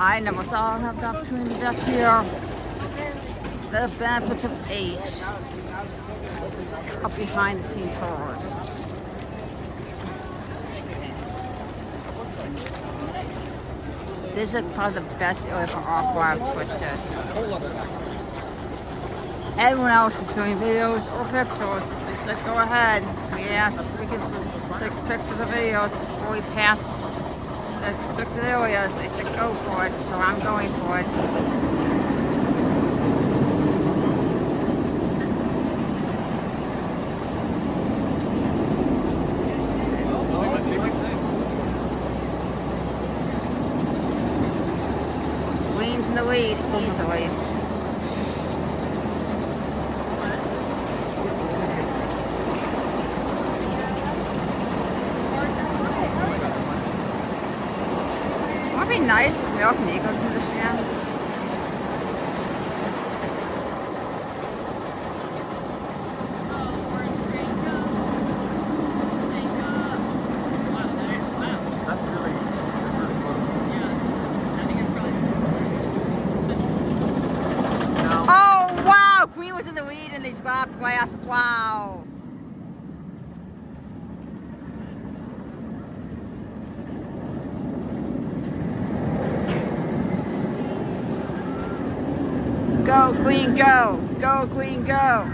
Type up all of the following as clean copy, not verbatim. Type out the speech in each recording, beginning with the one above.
I never thought I'd have the opportunity back here. The benefits of age. Up behind the scene tours. This is probably the best area for off-road Twisted. Everyone else is doing videos or pixels. They said go ahead. We asked if we could take pictures or videos before we pass the restricted areas. They said go for it, so I'm going for it. Queen's in the lead easily. Would it be nice if American Eagle do this again? Queen was in the lead and they dropped glass. Wow. Go, Queen, go. Go, Queen, go.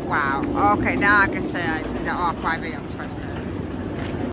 Wow. Okay, now I can say I think that all 5 a.m. Twisted.